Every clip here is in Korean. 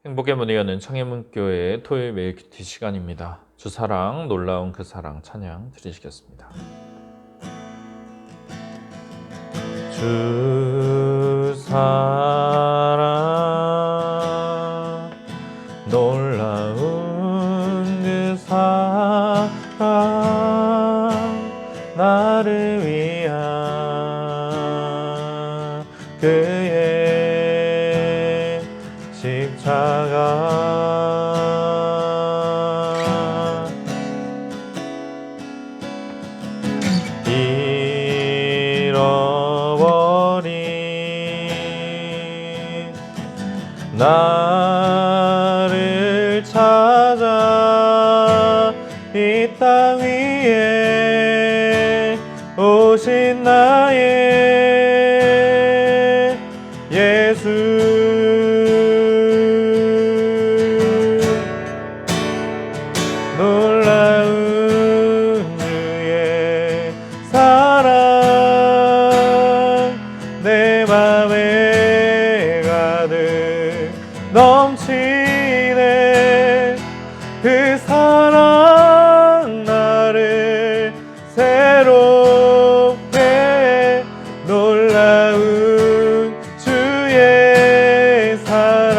행복의 문을 여는 청해문교회 토요일 매일 큐티 시간입니다. 주사랑 놀라운 그 사랑 찬양 드리시겠습니다. 주사랑 놀라운 그 사랑 나를 위한 그의 십자가 잃어버린 나를 찾아 이 땅 위에 오신 나의 예수 놀라운 주의 사랑 내 맘에 가득 넘치네 그 사랑 나를 새롭게 놀라운 주의 사랑.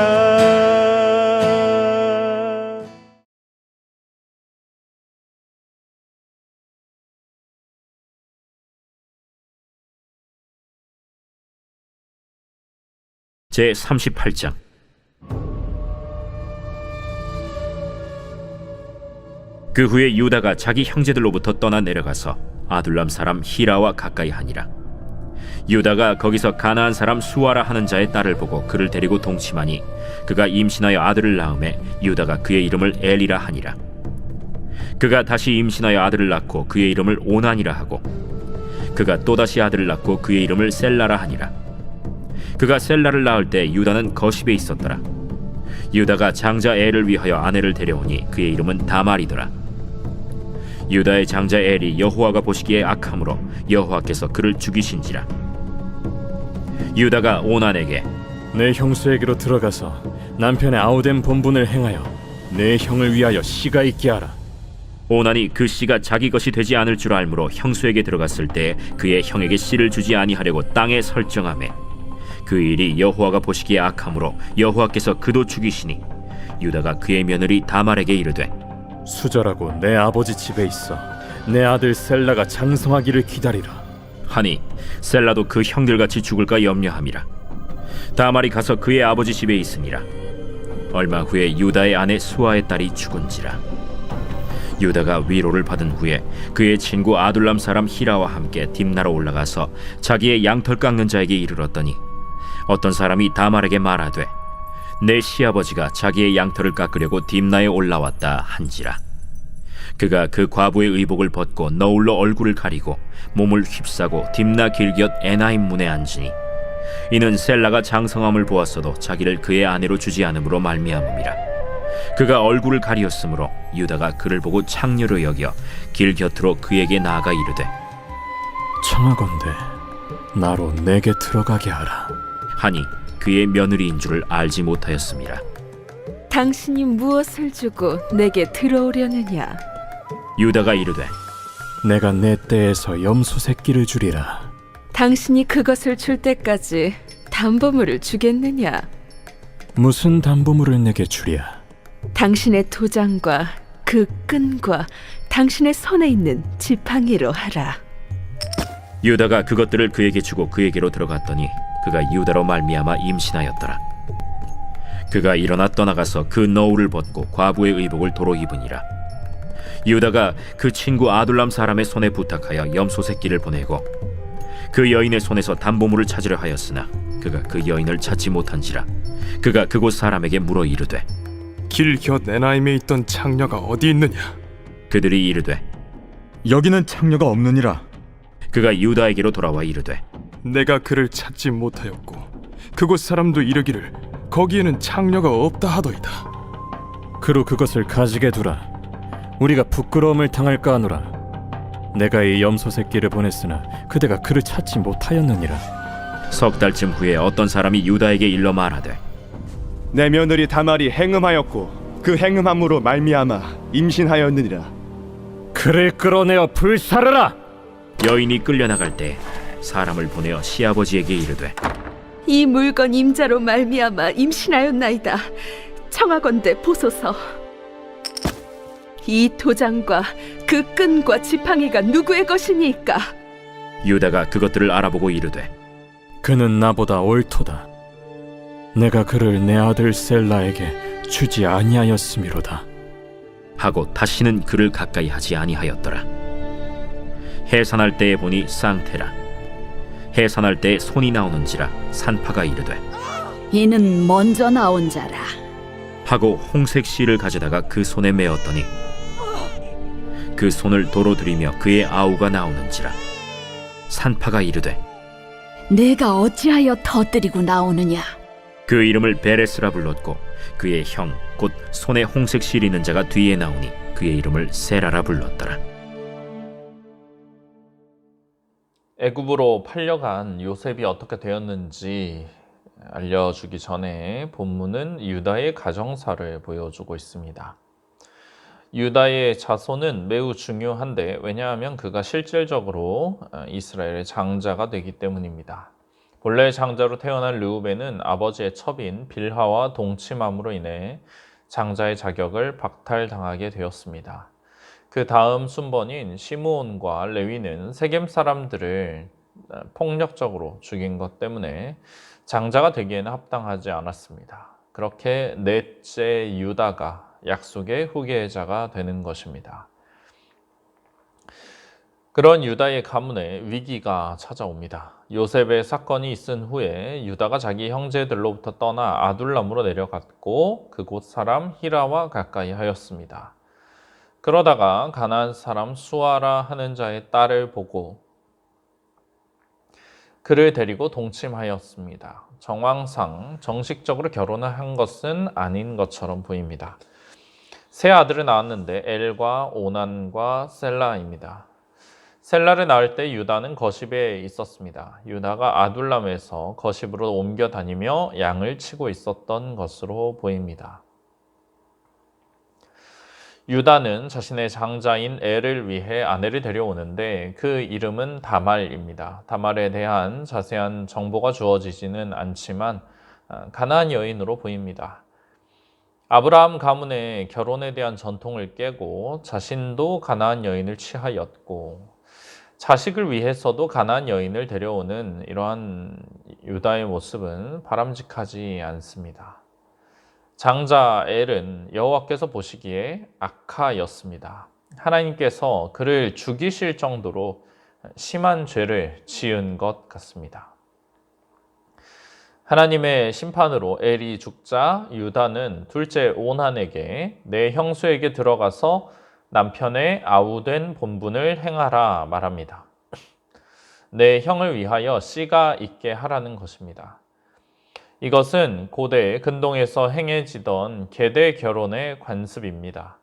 제38장. 그 후에 유다가 자기 형제들로부터 떠나 내려가서 아둘람 사람 히라와 가까이 하니라. 유다가 거기서 가나안 사람 수아라 하는 자의 딸을 보고 그를 데리고 동침하니 그가 임신하여 아들을 낳음에 유다가 그의 이름을 엘이라 하니라. 그가 다시 임신하여 아들을 낳고 그의 이름을 오난이라 하고 그가 또다시 아들을 낳고 그의 이름을 셀라라 하니라. 그가 셀라를 낳을 때 유다는 거십에 있었더라. 유다가 장자 엘을 위하여 아내를 데려오니 그의 이름은 다말이더라. 유다의 장자 엘이 여호와가 보시기에 악함으로 여호와께서 그를 죽이신지라. 유다가 오난에게 내 형수에게로 들어가서 남편의 아우된 본분을 행하여 내 형을 위하여 씨가 있게 하라. 오난이 그 씨가 자기 것이 되지 않을 줄 알므로 형수에게 들어갔을 때 그의 형에게 씨를 주지 아니하려고 땅에 설정하매 그 일이 여호와가 보시기에 악함으로 여호와께서 그도 죽이시니 유다가 그의 며느리 다말에게 이르되 수절하고 내 아버지 집에 있어 내 아들 셀라가 장성하기를 기다리라 하니 셀라도 그 형들같이 죽을까 염려함이라. 다말이 가서 그의 아버지 집에 있으니라. 얼마 후에 유다의 아내 수아의 딸이 죽은지라. 유다가 위로를 받은 후에 그의 친구 아둘람 사람 히라와 함께 딥나로 올라가서 자기의 양털 깎는 자에게 이르렀더니 어떤 사람이 다말에게 말하되 내 시아버지가 자기의 양털을 깎으려고 딥나에 올라왔다 한지라. 그가 그 과부의 의복을 벗고 너울로 얼굴을 가리고 몸을 휩싸고 딥나 길곁 에나임 문에 앉으니 이는 셀라가 장성함을 보았어도 자기를 그의 아내로 주지 않음으로 말미암음이라. 그가 얼굴을 가리었으므로 유다가 그를 보고 창녀로 여겨 길 곁으로 그에게 나아가 이르되 청하건대 나로 내게 들어가게 하라 하니 그의 며느리인 줄을 알지 못하였음이라. 당신이 무엇을 주고 내게 들어오려느냐? 유다가 이르되 내가 내 떼에서 염소 새끼를 주리라. 당신이 그것을 줄 때까지 담보물을 주겠느냐? 무슨 담보물을 내게 주랴? 당신의 도장과 그 끈과 당신의 손에 있는 지팡이로 하라. 유다가 그것들을 그에게 주고 그에게로 들어갔더니 그가 유다로 말미암아 임신하였더라. 그가 일어나 떠나가서 그 너울을 벗고 과부의 의복을 도로 입으니라. 유다가 그 친구 아둘람 사람의 손에 부탁하여 염소 새끼를 보내고 그 여인의 손에서 담보물을 찾으려 하였으나 그가 그 여인을 찾지 못한지라. 그가 그곳 사람에게 물어 이르되 길 곁 에나임에 있던 창녀가 어디 있느냐? 그들이 이르되 여기는 창녀가 없느니라. 그가 유다에게로 돌아와 이르되 내가 그를 찾지 못하였고 그곳 사람도 이르기를 거기에는 창녀가 없다 하더이다. 그로 그것을 가지게 두라. 우리가 부끄러움을 당할까 하노라. 내가 이 염소 새끼를 보냈으나 그대가 그를 찾지 못하였느니라. 석 달쯤 후에 어떤 사람이 유다에게 일러 말하되 내 며느리 다말이 행음하였고 그 행음함으로 말미암아 임신하였느니라. 그를 끌어내어 불사르라. 여인이 끌려나갈 때 사람을 보내어 시아버지에게 이르되 이 물건 임자로 말미암아 임신하였나이다. 청하건대 보소서. 이 도장과 그 끈과 지팡이가 누구의 것이니까? 유다가 그것들을 알아보고 이르되 그는 나보다 옳도다. 내가 그를 내 아들 셀라에게 주지 아니하였음이로다. 하고 다시는 그를 가까이 하지 아니하였더라. 해산할 때에 보니 쌍태라. 해산할 때에 손이 나오는지라 산파가 이르되 이는 먼저 나온 자라. 하고 홍색 실을 가져다가 그 손에 메었더니 그 손을 도로 들이며 그의 아우가 나오는지라. 산파가 이르되 내가 어찌하여 터뜨리고 나오느냐. 그 이름을 베레스라 불렀고 그의 형 곧 손에 홍색 실 있는 자가 뒤에 나오니 그의 이름을 세라라 불렀더라. 애굽으로 팔려간 요셉이 어떻게 되었는지 알려주기 전에 본문은 유다의 가정사를 보여주고 있습니다. 유다의 자손은 매우 중요한데 왜냐하면 그가 실질적으로 이스라엘의 장자가 되기 때문입니다. 본래 장자로 태어난 르우벤은 아버지의 첩인 빌하와 동침함으로 인해 장자의 자격을 박탈당하게 되었습니다. 그 다음 순번인 시므온과 레위는 세겜 사람들을 폭력적으로 죽인 것 때문에 장자가 되기에는 합당하지 않았습니다. 그렇게 넷째 유다가 약속의 후계자가 되는 것입니다. 그런 유다의 가문에 위기가 찾아옵니다. 요셉의 사건이 있은 후에 유다가 자기 형제들로부터 떠나 아둘람으로 내려갔고 그곳 사람 히라와 가까이 하였습니다. 그러다가 가나안 사람 수아라 하는 자의 딸을 보고 그를 데리고 동침하였습니다. 정황상 정식적으로 결혼을 한 것은 아닌 것처럼 보입니다. 세 아들을 낳았는데 엘과 오난과 셀라입니다. 셀라를 낳을 때 유다는 거십에 있었습니다. 유다가 아둘람에서 거십으로 옮겨 다니며 양을 치고 있었던 것으로 보입니다. 유다는 자신의 장자인 엘을 위해 아내를 데려오는데 그 이름은 다말입니다. 다말에 대한 자세한 정보가 주어지지는 않지만 가나안 여인으로 보입니다. 아브라함 가문의 결혼에 대한 전통을 깨고 자신도 가나안 여인을 취하였고 자식을 위해서도 가나안 여인을 데려오는 이러한 유다의 모습은 바람직하지 않습니다. 장자 엘은 여호와께서 보시기에 악하였습니다. 하나님께서 그를 죽이실 정도로 심한 죄를 지은 것 같습니다. 하나님의 심판으로 엘이 죽자 유다는 둘째 오난에게 내 형수에게 들어가서 남편의 아우된 본분을 행하라 말합니다. 내 형을 위하여 씨가 있게 하라는 것입니다. 이것은 고대 근동에서 행해지던 계대 결혼의 관습입니다.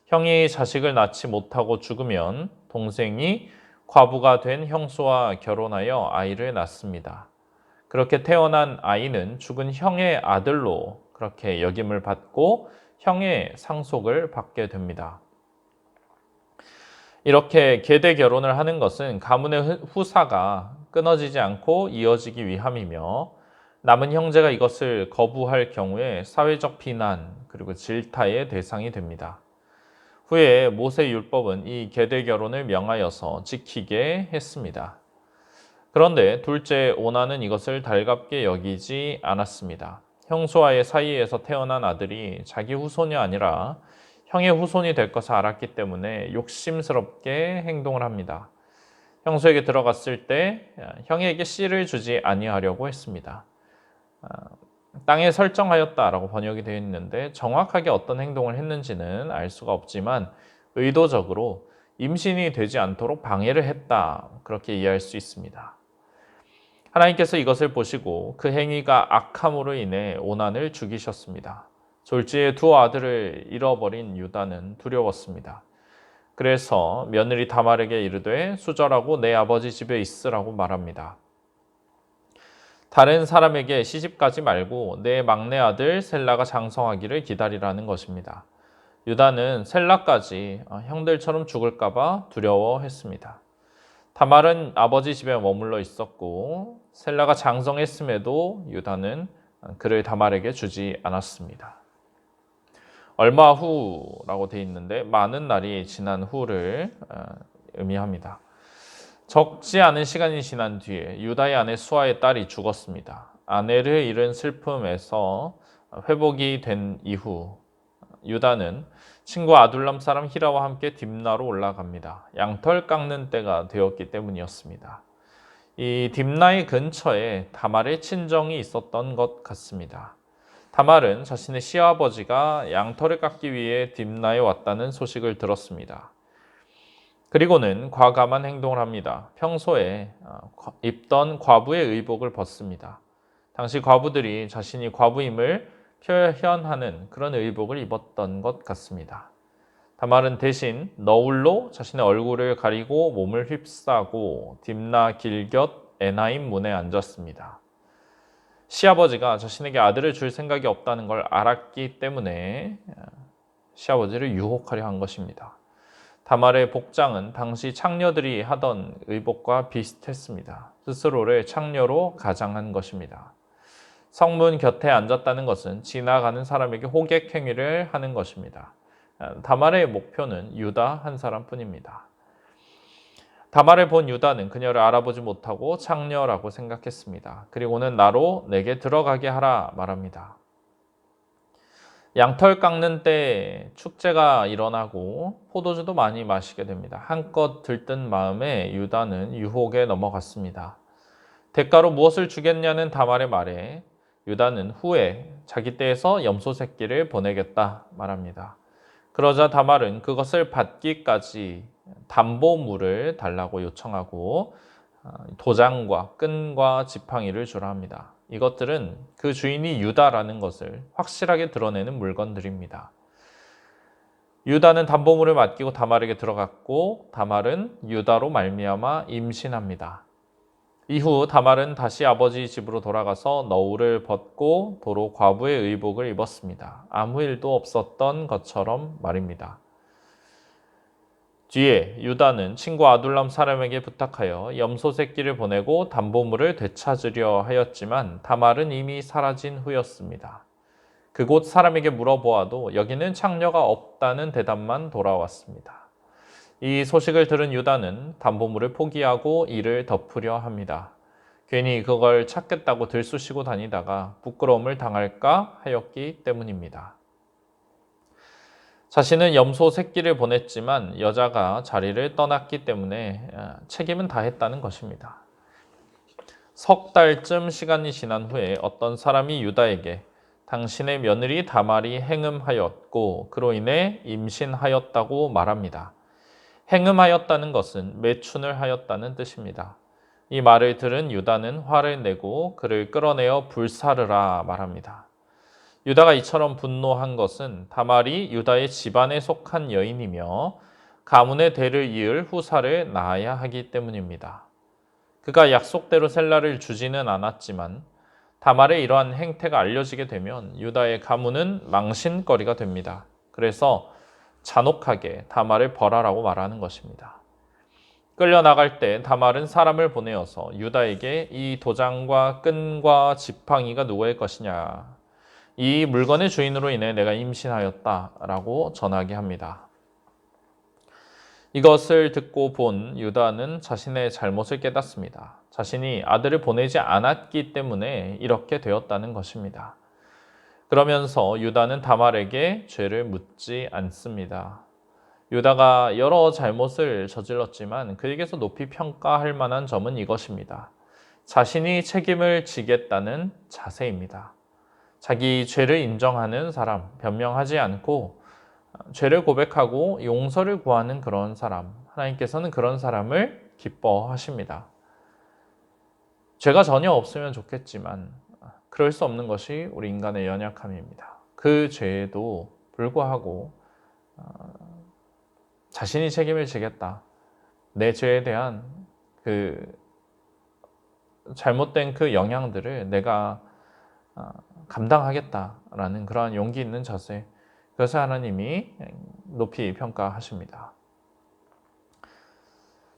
형이 자식을 낳지 못하고 죽으면 동생이 과부가 된 형수와 결혼하여 아이를 낳습니다. 그렇게 태어난 아이는 죽은 형의 아들로 그렇게 여김을 받고 형의 상속을 받게 됩니다. 이렇게 계대 결혼을 하는 것은 가문의 후사가 끊어지지 않고 이어지기 위함이며 남은 형제가 이것을 거부할 경우에 사회적 비난 그리고 질타의 대상이 됩니다. 후에 모세 율법은 이 계대 결혼을 명하여서 지키게 했습니다. 그런데 둘째 오난은 이것을 달갑게 여기지 않았습니다. 형수와의 사이에서 태어난 아들이 자기 후손이 아니라 형의 후손이 될 것을 알았기 때문에 욕심스럽게 행동을 합니다. 형수에게 들어갔을 때 형에게 씨를 주지 아니하려고 했습니다. 땅에 설정하였다라고 번역이 되어 있는데 정확하게 어떤 행동을 했는지는 알 수가 없지만 의도적으로 임신이 되지 않도록 방해를 했다 그렇게 이해할 수 있습니다. 하나님께서 이것을 보시고 그 행위가 악함으로 인해 오난을 죽이셨습니다. 졸지에 두 아들을 잃어버린 유다는 두려웠습니다. 그래서 며느리 다말에게 이르되 수절하고 내 아버지 집에 있으라고 말합니다. 다른 사람에게 시집가지 말고 내 막내 아들 셀라가 장성하기를 기다리라는 것입니다. 유다는 셀라까지 형들처럼 죽을까봐 두려워했습니다. 다말은 아버지 집에 머물러 있었고 셀라가 장성했음에도 유다는 그를 다말에게 주지 않았습니다. 얼마 후라고 되어 있는데 많은 날이 지난 후를 의미합니다. 적지 않은 시간이 지난 뒤에 유다의 아내 수아의 딸이 죽었습니다. 아내를 잃은 슬픔에서 회복이 된 이후 유다는 친구 아둘람 사람 히라와 함께 딥나로 올라갑니다. 양털 깎는 때가 되었기 때문이었습니다. 이 딥나의 근처에 다말의 친정이 있었던 것 같습니다. 다말은 자신의 시아버지가 양털을 깎기 위해 딥나에 왔다는 소식을 들었습니다. 그리고는 과감한 행동을 합니다. 평소에 입던 과부의 의복을 벗습니다. 당시 과부들이 자신이 과부임을 표현하는 그런 의복을 입었던 것 같습니다. 다말은 대신 너울로 자신의 얼굴을 가리고 몸을 휩싸고 딥나 길곁 에나임 문에 앉았습니다. 시아버지가 자신에게 아들을 줄 생각이 없다는 걸 알았기 때문에 시아버지를 유혹하려 한 것입니다. 다말의 복장은 당시 창녀들이 하던 의복과 비슷했습니다. 스스로를 창녀로 가장한 것입니다. 성문 곁에 앉았다는 것은 지나가는 사람에게 호객 행위를 하는 것입니다. 다말의 목표는 유다 한 사람뿐입니다. 다말을 본 유다는 그녀를 알아보지 못하고 창녀라고 생각했습니다. 그리고는 나로 내게 들어가게 하라 말합니다. 양털 깎는 때 축제가 일어나고 포도주도 많이 마시게 됩니다. 한껏 들뜬 마음에 유다는 유혹에 넘어갔습니다. 대가로 무엇을 주겠냐는 다말의 말에 유다는 후에 자기 떼에서 염소 새끼를 보내겠다 말합니다. 그러자 다말은 그것을 받기까지 담보물을 달라고 요청하고 도장과 끈과 지팡이를 주라 합니다. 이것들은 그 주인이 유다라는 것을 확실하게 드러내는 물건들입니다. 유다는 담보물을 맡기고 다말에게 들어갔고 다말은 유다로 말미암아 임신합니다. 이후 다말은 다시 아버지 집으로 돌아가서 너울을 벗고 도로 과부의 의복을 입었습니다. 아무 일도 없었던 것처럼 말입니다. 뒤에 유다는 친구 아둘람 사람에게 부탁하여 염소 새끼를 보내고 담보물을 되찾으려 하였지만 다말은 이미 사라진 후였습니다. 그곳 사람에게 물어보아도 여기는 창녀가 없다는 대답만 돌아왔습니다. 이 소식을 들은 유다는 담보물을 포기하고 이를 덮으려 합니다. 괜히 그걸 찾겠다고 들쑤시고 다니다가 부끄러움을 당할까 하였기 때문입니다. 자신은 염소 새끼를 보냈지만 여자가 자리를 떠났기 때문에 책임은 다했다는 것입니다. 석 달쯤 시간이 지난 후에 어떤 사람이 유다에게 당신의 며느리 다말이 행음하였고 그로 인해 임신하였다고 말합니다. 행음하였다는 것은 매춘을 하였다는 뜻입니다. 이 말을 들은 유다는 화를 내고 그를 끌어내어 불사르라 말합니다. 유다가 이처럼 분노한 것은 다말이 유다의 집안에 속한 여인이며 가문의 대를 이을 후사를 낳아야 하기 때문입니다. 그가 약속대로 셀라를 주지는 않았지만 다말의 이러한 행태가 알려지게 되면 유다의 가문은 망신거리가 됩니다. 그래서 잔혹하게 다말을 벌하라고 말하는 것입니다. 끌려나갈 때 다말은 사람을 보내어서 유다에게 이 도장과 끈과 지팡이가 누구의 것이냐, 이 물건의 주인으로 인해 내가 임신하였다라고 전하게 합니다. 이것을 듣고 본 유다는 자신의 잘못을 깨닫습니다. 자신이 아들을 보내지 않았기 때문에 이렇게 되었다는 것입니다. 그러면서 유다는 다말에게 죄를 묻지 않습니다. 유다가 여러 잘못을 저질렀지만 그에게서 높이 평가할 만한 점은 이것입니다. 자신이 책임을 지겠다는 자세입니다. 자기 죄를 인정하는 사람, 변명하지 않고 죄를 고백하고 용서를 구하는 그런 사람, 하나님께서는 그런 사람을 기뻐하십니다. 죄가 전혀 없으면 좋겠지만 그럴 수 없는 것이 우리 인간의 연약함입니다. 그 죄에도 불구하고 자신이 책임을 지겠다. 내 죄에 대한 그 잘못된 그 영향들을 내가 감당하겠다라는 그러한 용기 있는 자세, 그것을 하나님이 높이 평가하십니다.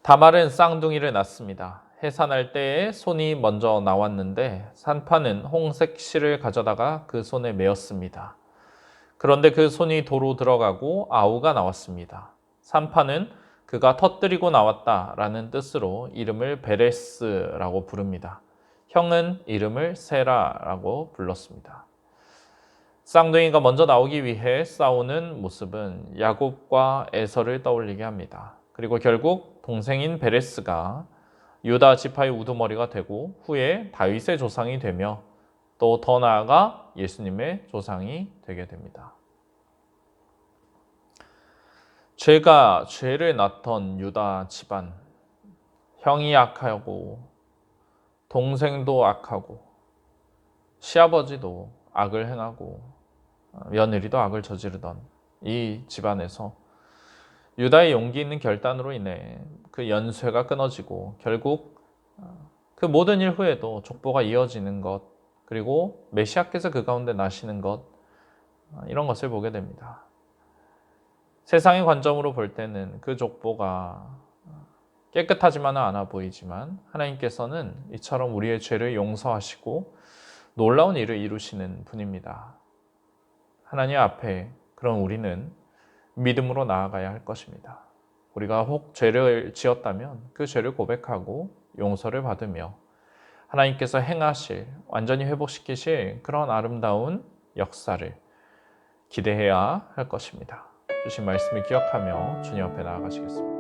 다말은 쌍둥이를 낳습니다. 해산할 때에 손이 먼저 나왔는데 산파는 홍색 실을 가져다가 그 손에 메었습니다. 그런데 그 손이 도로 들어가고 아우가 나왔습니다. 산파는 그가 터뜨리고 나왔다라는 뜻으로 이름을 베레스라고 부릅니다. 형은 이름을 세라라고 불렀습니다. 쌍둥이가 먼저 나오기 위해 싸우는 모습은 야곱과 에서를 떠올리게 합니다. 그리고 결국 동생인 베레스가 유다 지파의 우두머리가 되고 후에 다윗의 조상이 되며 또 더 나아가 예수님의 조상이 되게 됩니다. 죄가 죄를 낳던 유다 집안, 형이 악하고 동생도 악하고 시아버지도 악을 행하고 며느리도 악을 저지르던 이 집안에서 유다의 용기 있는 결단으로 인해 그 연쇄가 끊어지고 결국 그 모든 일 후에도 족보가 이어지는 것, 그리고 메시아께서 그 가운데 나시는 것, 이런 것을 보게 됩니다. 세상의 관점으로 볼 때는 그 족보가 깨끗하지만은 않아 보이지만 하나님께서는 이처럼 우리의 죄를 용서하시고 놀라운 일을 이루시는 분입니다. 하나님 앞에 그런 우리는 믿음으로 나아가야 할 것입니다. 우리가 혹 죄를 지었다면 그 죄를 고백하고 용서를 받으며 하나님께서 행하실, 완전히 회복시키실 그런 아름다운 역사를 기대해야 할 것입니다. 주신 말씀을 기억하며 주님 앞에 나아가시겠습니다.